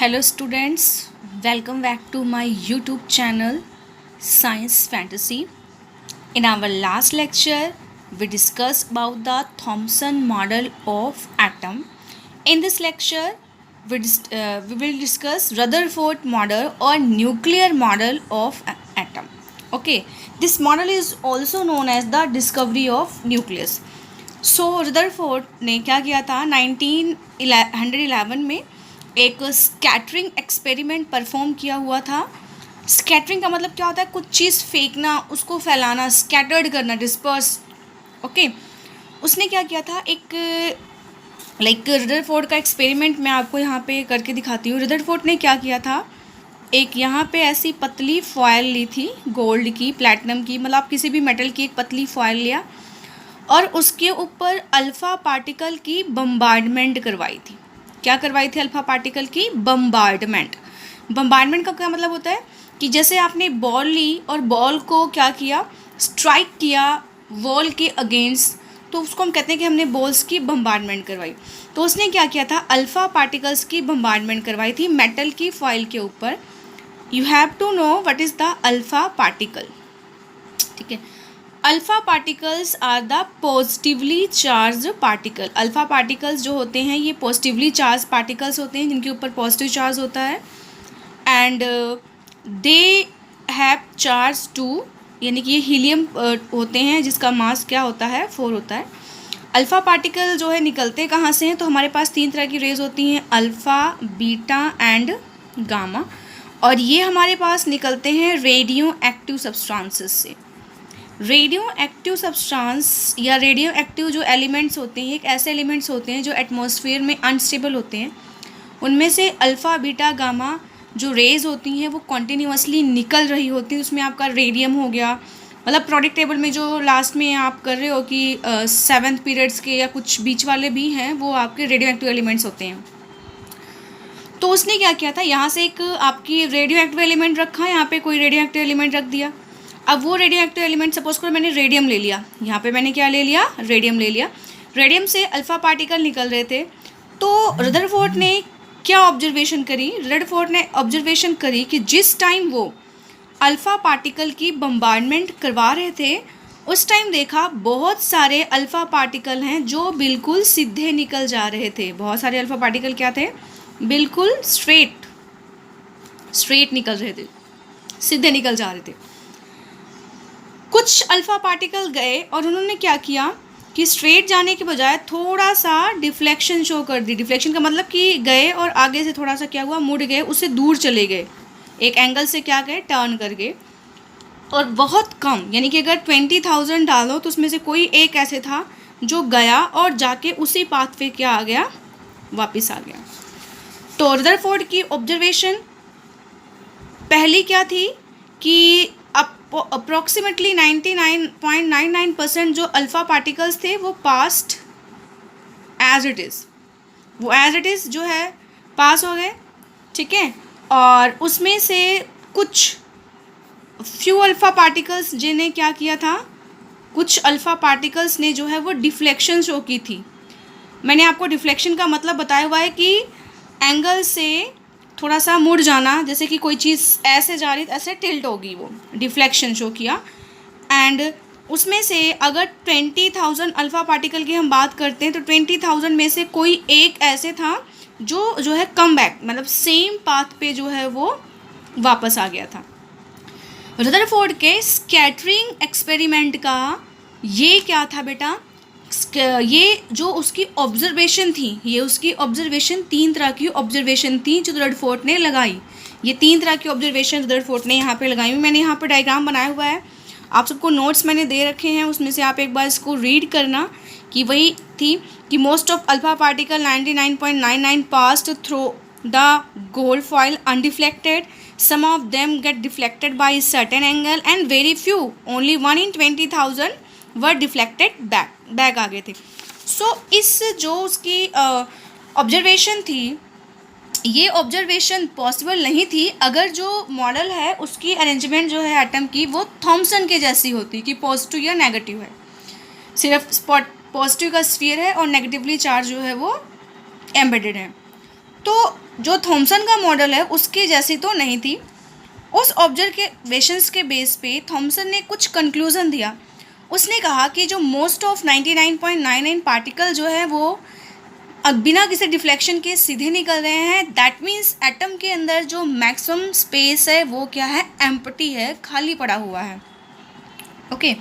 Hello students, welcome back to my YouTube channel Science Fantasy. In our last lecture, we discussed about the Thomson model of atom. In this lecture, we will discuss Rutherford model or nuclear model of atom. Okay, this model is also known as the discovery of nucleus. So Rutherford ने क्या किया था 1911 में एक scattering experiment perform किया हुआ था। Scattering का मतलब क्या होता है? कुछ चीज़ फेंकना, उसको फैलाना, स्कैटर्ड करना, डिस्पर्स। ओके, उसने क्या किया था, एक रदरफोर्ड का एक्सपेरिमेंट मैं आपको यहाँ पे करके दिखाती हूँ। रदरफोर्ड ने क्या किया था, एक यहाँ पे ऐसी पतली फॉयल ली थी, गोल्ड की, प्लैटिनम की, मतलब आप किसी भी मेटल की एक पतली फॉयल लिया और उसके ऊपर अल्फ़ा पार्टिकल की बम्बार्डमेंट करवाई थी। क्या करवाई थी? अल्फ़ा पार्टिकल की बम्बार्डमेंट। बम्बार्डमेंट का क्या मतलब होता है कि जैसे आपने बॉल ली और बॉल को क्या किया, स्ट्राइक किया वॉल के अगेंस्ट, तो उसको हम कहते हैं कि हमने बॉल्स की बम्बार्डमेंट करवाई। तो उसने क्या किया था, अल्फ़ा पार्टिकल्स की बम्बार्डमेंट करवाई थी मेटल की फॉइल के ऊपर। You have to know what is the alpha particle. ठीक है, alpha particles are the positively charge particle. Alpha particles जो होते हैं ये पॉजिटिवली चार्ज पार्टिकल्स होते हैं, जिनके ऊपर पॉजिटिव चार्ज होता है। एंड दे हैव चार्ज 2, यानी कि ये हीलियम होते हैं जिसका मास क्या होता है, 4 होता है। अल्फ़ा पार्टिकल जो है निकलते कहाँ से हैं? तो हमारे पास 3 तरह की रेज होती हैं, अल्फ़ा, बीटा एंड गामा, और ये हमारे पास निकलते हैं रेडियो एक्टिव सब्सटेंसेस से। रेडियो एक्टिव सब्सटेंस या रेडियो एक्टिव जो एलिमेंट्स होते हैं, एक ऐसे एलिमेंट्स होते हैं जो एटमॉस्फेयर में अनस्टेबल होते हैं। उनमें से अल्फ़ा, बीटा, गामा जो रेज होती हैं वो कॉन्टीन्यूसली निकल रही होती है। उसमें आपका रेडियम हो गया, मतलब प्रोडिक्ट टेबल में जो लास्ट में आप कर रहे हो कि 7th पीरियड्स के या कुछ बीच वाले भी हैं, वो आपके रेडियो एक्टिव एलिमेंट्स होते हैं। तो उसने क्या किया था, यहाँ से एक आपकी रेडियो एक्टिव एलिमेंट रखा, यहाँ पे कोई रेडियो एक्टिव एलिमेंट रख दिया। अब वो रेडियो एक्टिव एलिमेंट, सपोज करो मैंने रेडियम ले लिया, यहाँ पे मैंने क्या ले लिया, रेडियम ले लिया। रेडियम से अल्फ़ा पार्टिकल निकल रहे थे। तो रदरफोर्ड ने क्या ऑब्जर्वेशन करी? रदरफोर्ड ने ऑब्जर्वेशन करी कि जिस टाइम वो अल्फ़ा पार्टिकल की बम्बार्डमेंट करवा रहे थे, उस टाइम देखा बहुत सारे अल्फ़ा पार्टिकल हैं जो बिल्कुल सीधे निकल जा रहे थे। बहुत सारे अल्फ़ा पार्टिकल क्या थे? बिल्कुल स्ट्रेट निकल रहे थे, सीधे निकल जा रहे थे। कुछ अल्फ़ा पार्टिकल गए और उन्होंने क्या किया कि स्ट्रेट जाने के बजाय थोड़ा सा डिफ्लेक्शन शो कर दी। डिफ्लेक्शन का मतलब कि गए और आगे से थोड़ा सा क्या हुआ, मुड़ गए, उससे दूर चले गए, एक एंगल से क्या गए, टर्न कर गए। और बहुत कम, यानी कि अगर 20,000 डालो तो उसमें से कोई एक ऐसे था जो गया और जाके उसी पाथ पे क्या आ गया, वापस आ गया। तो रदरफोर्ड की ऑब्जर्वेशन पहली क्या थी कि अप्रॉक्सीमेटली 99.99% जो अल्फ़ा पार्टिकल्स थे वो पास्ट एज इट इज़, वो एज इट इज़ जो है पास हो गए। ठीक है, और उसमें से कुछ फ्यू अल्फ़ा पार्टिकल्स जिन्हें क्या किया था, कुछ अल्फ़ा पार्टिकल्स ने जो है वो डिफ्लेक्शन शो की थी। मैंने आपको डिफ्लेक्शन का मतलब बताया हुआ है कि एंगल से थोड़ा सा मुड़ जाना, जैसे कि कोई चीज़ ऐसे जा रही ऐसे टिल्ट होगी, वो डिफ्लेक्शन शो किया। एंड उसमें से अगर 20,000 अल्फ़ा पार्टिकल की हम बात करते हैं तो 20,000 में से कोई एक ऐसे था जो है कम बैक, मतलब सेम पाथ पे जो है वो वापस आ गया था। रदरफोर्ड के स्कैटरिंग एक्सपेरिमेंट का ये क्या था बेटा, ये जो उसकी ऑब्जर्वेशन थी, ये उसकी ऑब्जर्वेशन 3 तरह की ऑब्जर्वेशन थी जो रदरफोर्ड ने लगाई। ये 3 तरह की ऑब्जर्वेशन रदरफोर्ड ने यहाँ पे लगाई हुई। मैंने यहाँ पे डायग्राम बनाया हुआ है, आप सबको नोट्स मैंने दे रखे हैं, उसमें से आप एक बार इसको रीड करना कि वही थी कि most of alpha particle 99.99 passed through the gold foil undeflected, some of them get deflected by a certain angle and very few, only 1 in 20,000 were deflected back आ गए थे। सो इस जो उसकी ऑब्जर्वेशन थी, ये ऑब्जर्वेशन पॉसिबल नहीं थी अगर जो मॉडल है उसकी अरेंजमेंट जो है एटम की वो थॉमसन के जैसी होती कि पॉजिटिव या नेगेटिव है, सिर्फ पॉजिटिव का स्फीयर है और नेगेटिवली चार्ज जो है वो एम्बेडेड है। तो जो थॉमसन का मॉडल है उसके जैसी तो नहीं थी। उस ऑब्जर्वेशंस के बेस पे थॉमसन ने कुछ कंक्लूज़न दिया। उसने कहा कि जो मोस्ट ऑफ 99.99 पार्टिकल जो है वो अब बिना किसी डिफ्लेक्शन के सीधे निकल रहे हैं। दैट मीन्स एटम के अंदर जो मैक्सिमम स्पेस है वो क्या है, एम्प्टी है, खाली पड़ा हुआ है। ओके,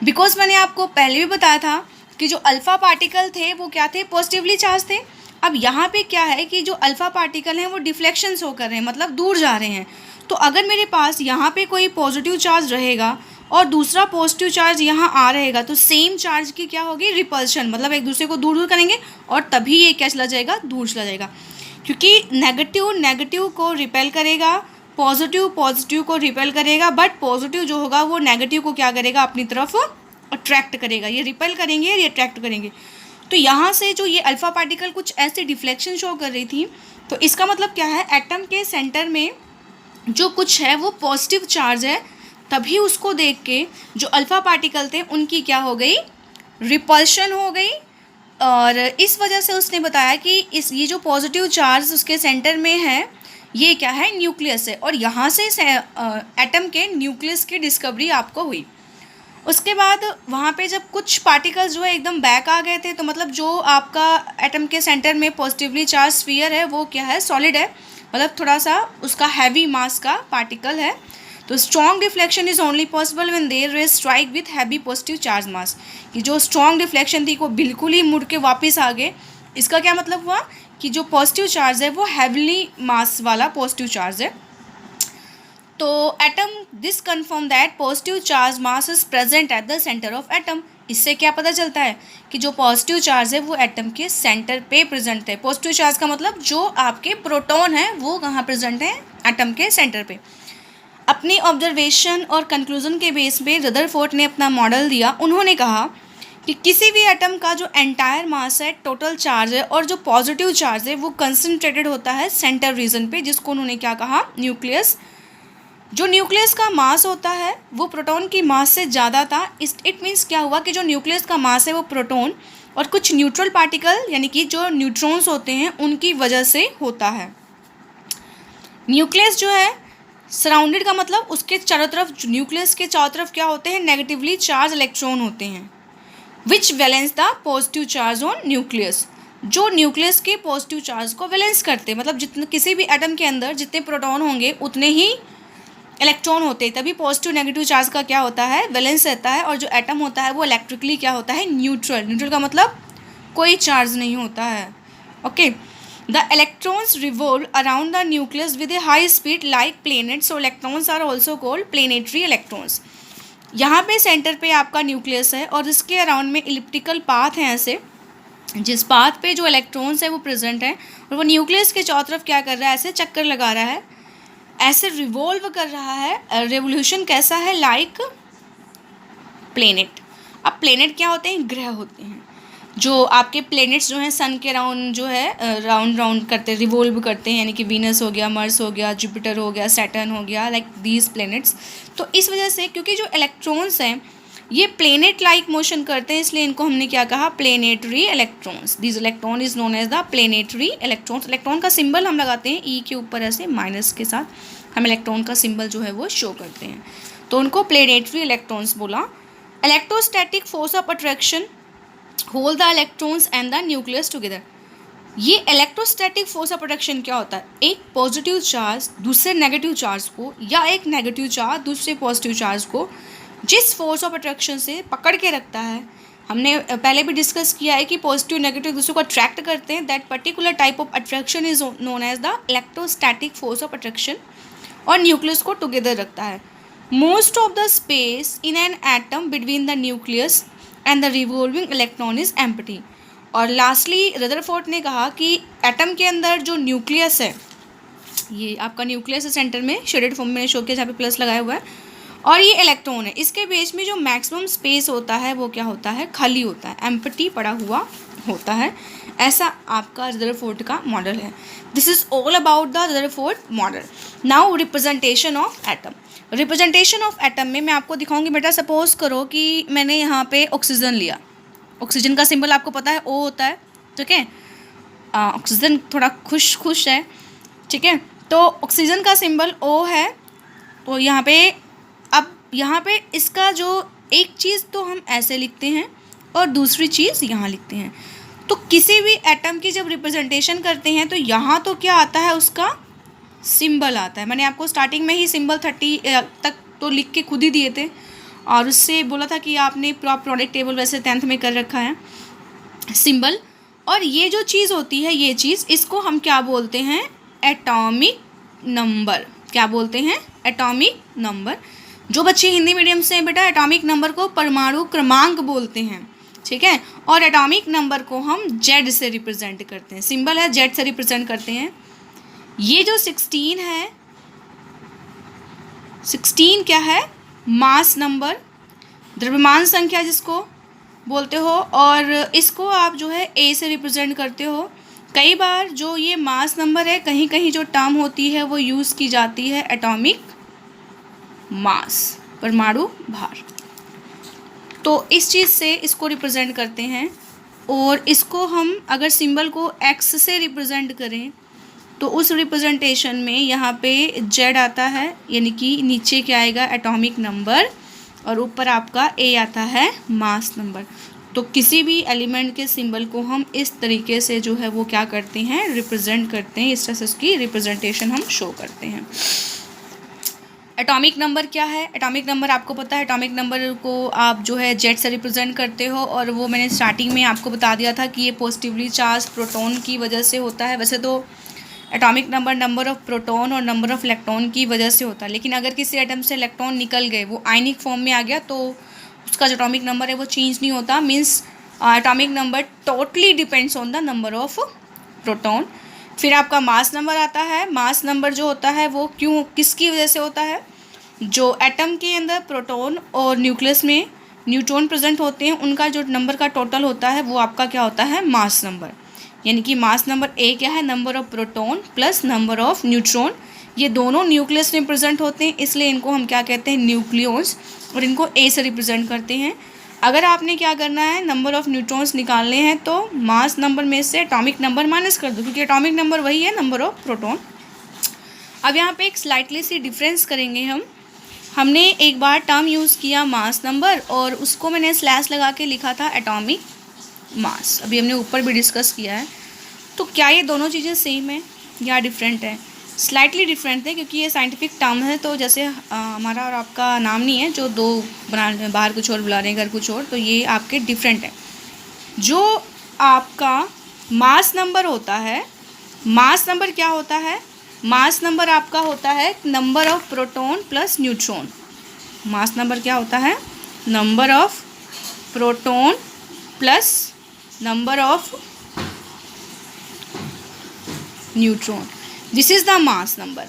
बिकॉज मैंने आपको पहले भी बताया था कि जो अल्फ़ा पार्टिकल थे वो क्या थे, पॉजिटिवली चार्ज थे। अब यहाँ पे क्या है कि जो अल्फ़ा पार्टिकल हैं वो डिफ्लेक्शन शो कर रहे हैं, मतलब दूर जा रहे हैं। तो अगर मेरे पास यहाँ पे कोई पॉजिटिव चार्ज रहेगा और दूसरा पॉजिटिव चार्ज यहाँ आ रहेगा तो सेम चार्ज की क्या होगी, रिपल्शन, मतलब एक दूसरे को दूर दूर करेंगे और तभी ये क्या चला जाएगा, दूर चला जाएगा। क्योंकि नेगेटिव नेगेटिव को रिपेल करेगा, पॉजिटिव पॉजिटिव को रिपेल करेगा, बट पॉजिटिव जो होगा वो नेगेटिव को क्या करेगा, अपनी तरफ अट्रैक्ट करेगा। ये रिपेल करेंगे और ये अट्रैक्ट करेंगे। तो यहाँ से जो ये अल्फ़ा पार्टिकल कुछ ऐसी डिफ्लेक्शन शो कर रही थी, तो इसका मतलब क्या है, एटम के सेंटर में जो कुछ है वो पॉजिटिव चार्ज है, तभी उसको देख के जो अल्फ़ा पार्टिकल थे उनकी क्या हो गई, रिपल्शन हो गई। और इस वजह से उसने बताया कि ये जो पॉजिटिव चार्ज उसके सेंटर में है ये क्या है, न्यूक्लियस है। और यहाँ से एटम के न्यूक्लियस की डिस्कवरी आपको हुई। उसके बाद वहाँ पे जब कुछ पार्टिकल्स जो है एकदम बैक आ गए थे, तो मतलब जो आपका एटम के सेंटर में पॉजिटिवली चार्ज स्फीयर है वो क्या है, सॉलिड है, मतलब थोड़ा सा उसका हैवी मास का पार्टिकल है। तो strong deflection is only possible when there rays strike with heavy positive charge mass. कि जो स्ट्रॉन्ग डिफ्लेक्शन थी वो बिल्कुल ही मुड़ के वापस आ गए। इसका क्या मतलब हुआ कि जो पॉजिटिव चार्ज है वो हैवीली मास वाला पॉजिटिव चार्ज है। तो atom this confirm that positive charge mass is present at the centre of atom. इससे क्या पता चलता है कि जो पॉजिटिव चार्ज है वो एटम के सेंटर पे प्रेजेंट है। पॉजिटिव चार्ज का मतलब जो आपके प्रोटॉन है वो कहाँ प्रेजेंट है, एटम के सेंटर पे। अपनी ऑब्जर्वेशन और कंक्लूजन के बेस पे रदरफोर्ड ने अपना मॉडल दिया। उन्होंने कहा कि किसी भी एटम का जो एंटायर मास है, टोटल चार्ज है, और जो पॉजिटिव चार्ज है वो कंसनट्रेटेड होता है सेंटर रीजन पे, जिसको उन्होंने क्या कहा, न्यूक्लियस। जो न्यूक्लियस का मास होता है वो प्रोटॉन की मास से ज़्यादा था। इट मीन्स क्या हुआ कि जो न्यूक्लियस का मास है वो प्रोटॉन और कुछ न्यूट्रल पार्टिकल यानी कि जो न्यूट्रॉन्स होते हैं उनकी वजह से होता है। न्यूक्लियस जो है सराउंडेड का मतलब उसके चारों तरफ, न्यूक्लियस के चारों तरफ क्या होते हैं, नेगेटिवली चार्ज इलेक्ट्रॉन होते हैं, which balance the positive charge on nucleus, जो न्यूक्लियस के पॉजिटिव चार्ज को वैलेंस करते हैं। मतलब जितने किसी भी एटम के अंदर जितने प्रोटॉन होंगे उतने ही इलेक्ट्रॉन होते हैं, तभी पॉजिटिव नेगेटिव चार्ज का क्या होता है, वैलेंस रहता है। और जो एटम होता है वो इलेक्ट्रिकली क्या होता है, न्यूट्रल। न्यूट्रल का मतलब कोई चार्ज नहीं होता है। Okay, the electrons revolve around the nucleus with a high speed like planet, so electrons are also called planetary electrons. यहाँ पे सेंटर पे आपका न्यूक्लियस है और इसके अराउंड में इलिप्टिकल पाथ हैं ऐसे, जिस पाथ पे जो इलेक्ट्रॉन्स है वो प्रेजेंट है और वो न्यूक्लियस के चारों तरफ क्या कर रहा है, ऐसे चक्कर लगा रहा है, ऐसे रिवॉल्व कर रहा है। रेवोल्यूशन कैसा है, लाइक प्लेनेट। अब प्लेनेट क्या होते हैं, ग्रह होते हैं। जो आपके प्लेनेट्स जो हैं सन के राउंड जो है राउंड राउंड करते हैं, रिवॉल्व करते हैं, यानी कि वीनस हो गया, मर्स हो गया, जुपिटर हो गया, सैटर्न हो गया, लाइक दीज प्लेनेट्स। तो इस वजह से क्योंकि जो इलेक्ट्रॉन्स हैं ये प्लेनेट लाइक मोशन करते हैं, इसलिए इनको हमने क्या कहा, planetary electrons. This electron is known as the planetary electrons. Electron का सिंबल हम लगाते हैं ई के ऊपर ऐसे माइनस के साथ, हम इलेक्ट्रॉन का सिंबल जो है वो शो करते हैं, तो उनको प्लेनेटरी इलेक्ट्रॉन्स बोला। Electrostatic force of attraction hold the electrons and the nucleus together. ये इलेक्ट्रोस्टैटिक फोर्स ऑफ अट्रैक्शन क्या होता है, एक पॉजिटिव चार्ज दूसरे नेगेटिव चार्ज को या एक नेगेटिव चार्ज दूसरे पॉजिटिव चार्ज को जिस फोर्स ऑफ अट्रैक्शन से पकड़ के रखता है। हमने पहले भी डिस्कस किया है कि पॉजिटिव नेगेटिव दूसरे को अट्रैक्ट करते हैं। That particular type of attraction is known as the electrostatic force of attraction, और न्यूक्लियस को टुगेदर रखता है। Most of the space in an atom between the nucleus and the revolving electron is empty. और lastly Rutherford ने कहा कि atom के अंदर जो न्यूक्लियस है, ये आपका न्यूक्लियस है सेंटर में, शेडेड फॉर्म में शो किया जहाँ पे प्लस लगाया हुआ है, और ये इलेक्ट्रॉन है, इसके बीच में जो मैक्सिमम स्पेस होता है वो क्या होता है, खाली होता है, एम्प्टी पड़ा हुआ होता है। ऐसा आपका रदरफोर्ड का मॉडल है। This is all about the Rutherford model. Now representation of atom. Representation of atom में मैं आपको दिखाऊंगी। बेटा सपोज करो कि मैंने यहाँ पे ऑक्सीजन लिया, ऑक्सीजन का सिंबल आपको पता है ओ होता है, ठीक है। ऑक्सीजन थोड़ा खुश है, ठीक है। तो ऑक्सीजन का सिंबल O है। तो यहाँ पे अब यहाँ पे इसका जो एक चीज़ तो हम ऐसे लिखते हैं और दूसरी चीज़ यहाँ लिखते हैं। तो किसी भी एटम की जब रिप्रेजेंटेशन करते हैं तो यहाँ तो क्या आता है, उसका सिंबल आता है। मैंने आपको स्टार्टिंग में ही सिंबल 30 तक तो लिख के खुद ही दिए थे और उससे बोला था कि आपने प्रोडक्ट टेबल वैसे 10th में कर रखा है सिंबल। और ये जो चीज़ होती है, ये चीज़, इसको हम क्या बोलते हैं, एटॉमिक नंबर। क्या बोलते हैं, एटॉमिक नंबर। जो बच्चे हिंदी मीडियम से हैं बेटा, एटॉमिक नंबर को परमाणु क्रमांक बोलते हैं, ठीक है। और एटॉमिक नंबर को हम जेड से रिप्रेजेंट करते हैं, सिंबल है जेड से रिप्रेजेंट करते हैं। ये जो 16 है, 16 क्या है, मास नंबर, द्रव्यमान संख्या जिसको बोलते हो, और इसको आप जो है ए से रिप्रेजेंट करते हो। कई बार जो ये मास नंबर है, कहीं कहीं जो टर्म होती है वो यूज़ की जाती है एटॉमिक मास, परमाणु भार। तो इस चीज़ से इसको रिप्रेजेंट करते हैं। और इसको हम अगर सिंबल को एक्स से रिप्रेजेंट करें तो उस रिप्रेजेंटेशन में यहाँ पे जेड आता है, यानी कि नीचे क्या आएगा, एटॉमिक नंबर, और ऊपर आपका ए आता है, मास नंबर। तो किसी भी एलिमेंट के सिंबल को हम इस तरीके से जो है वो क्या करते हैं, रिप्रेजेंट करते हैं। इस तरह से उसकी रिप्रेजेंटेशन हम शो करते हैं। एटॉमिक नंबर क्या है, एटॉमिक नंबर आपको पता है, एटॉमिक नंबर को आप जो है जेड से रिप्रेजेंट करते हो। और वो मैंने स्टार्टिंग में आपको बता दिया था कि ये पॉजिटिवली चार्ज प्रोटॉन की वजह से होता है। वैसे तो atomic number number of proton और नंबर ऑफ़ इलेक्ट्रॉन की वजह से होता है, लेकिन अगर किसी एटम से इलेक्ट्रॉन निकल गए, वो आयनिक फॉर्म में आ गया, तो उसका जो एटॉमिक नंबर है वो चेंज नहीं होता। Means atomic number totally depends on the number of proton. फिर आपका मास नंबर आता है। मास नंबर जो होता है वो क्यों, किसकी वजह से होता है, जो एटम के अंदर प्रोटॉन और न्यूक्लियस में न्यूट्रॉन प्रेजेंट होते हैं, उनका जो नंबर का टोटल होता है वो आपका क्या होता है, मास नंबर। यानी कि मास नंबर ए क्या है, number of proton plus number of neutron. ये दोनों न्यूक्लियस में प्रेजेंट होते हैं, इसलिए इनको हम क्या कहते हैं, न्यूक्लियॉन्स, और इनको ए से रिप्रेजेंट करते हैं। अगर आपने क्या करना है, नंबर ऑफ़ न्यूट्रॉन्स निकालने हैं तो मास नंबर में से एटॉमिक नंबर माइनस कर दो, क्योंकि एटॉमिक नंबर वही है नंबर ऑफ प्रोटॉन। अब यहाँ पे एक स्लाइटली सी डिफरेंस करेंगे हम। हमने एक बार टर्म यूज़ किया मास नंबर, और उसको मैंने स्लैश लगा के लिखा था एटॉमिक मास। अभी हमने ऊपर भी डिस्कस किया है। तो क्या ये दोनों चीज़ें सेम है या डिफरेंट है? स्लाइटली डिफरेंट है, क्योंकि ये साइंटिफिक टर्म है। तो जैसे हमारा और आपका नाम नहीं है, जो दो बना, बाहर कुछ और बुला रहे हैं, घर कुछ और, तो ये आपके डिफरेंट है। जो आपका मास नंबर होता है, मास नंबर क्या होता है, मास नंबर आपका होता है number of proton plus neutron. Mass number क्या होता है, number of proton plus number of neutron, this is the mass number.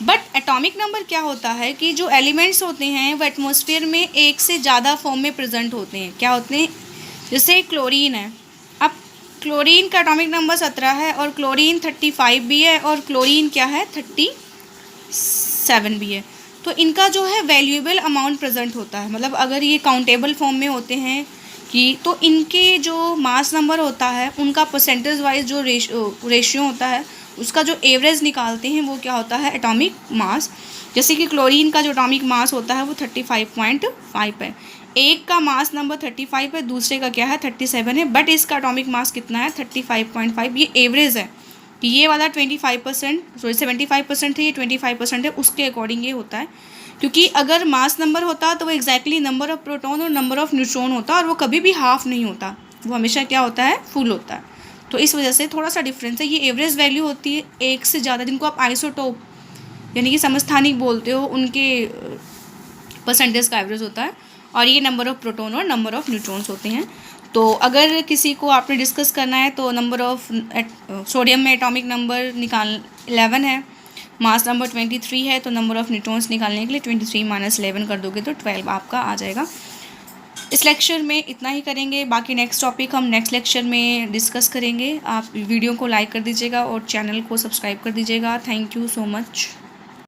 But atomic number क्या होता है कि जो एलिमेंट्स होते हैं वो एटमॉस्फेयर में एक से ज़्यादा फॉर्म में प्रेजेंट होते हैं। क्या होते हैं, जैसे क्लोरीन है। अब क्लोरीन का एटॉमिक नंबर 17 है, और क्लोरीन 35 भी है, और क्लोरीन क्या है, 37 भी है। तो इनका जो है वैल्यूएबल अमाउंट प्रेजेंट होता है। मतलब अगर ये काउंटेबल फॉर्म में होते हैं कि, तो इनके जो मास नंबर होता है उनका परसेंटेज वाइज जो रेशियो होता है, उसका जो एवरेज निकालते हैं वो क्या होता है, एटॉमिक मास। जैसे कि क्लोरीन का जो एटॉमिक मास होता है वो 35.5 है। एक का मास नंबर 35 है, दूसरे का क्या है, 37 है, बट इसका एटॉमिक मास कितना है, 35.5। ये एवरेज है कि ये वाला 25%, सॉरी 75% है, ये 25% है, उसके अकॉर्डिंग ये होता है। क्योंकि अगर मास नंबर होता तो वो एग्जैक्टली नंबर ऑफ़ प्रोटॉन और नंबर ऑफ़ न्यूट्रॉन होता, और वो कभी भी हाफ नहीं होता, वो हमेशा क्या होता है, फुल होता है। तो इस वजह से थोड़ा सा डिफरेंस है। ये एवरेज वैल्यू होती है एक से ज़्यादा, जिनको आप आइसोटोप यानी कि समस्थानिक बोलते हो, उनके परसेंटेज का एवरेज होता है। और ये नंबर ऑफ़ प्रोटॉन और नंबर ऑफ़ न्यूट्रॉन्स होते हैं। तो अगर किसी को आपने डिस्कस करना है तो नंबर ऑफ़ सोडियम में एटॉमिक नंबर 11 है, मास नंबर 23 है, तो नंबर ऑफ़ न्यूट्रॉन्स निकालने के लिए 23 - 11 कर दोगे तो 12 आपका आ जाएगा। इस लेक्चर में इतना ही करेंगे, बाकी नेक्स्ट टॉपिक हम नेक्स्ट लेक्चर में डिस्कस करेंगे। आप वीडियो को लाइक कर दीजिएगा और चैनल को सब्सक्राइब कर दीजिएगा। Thank you so much.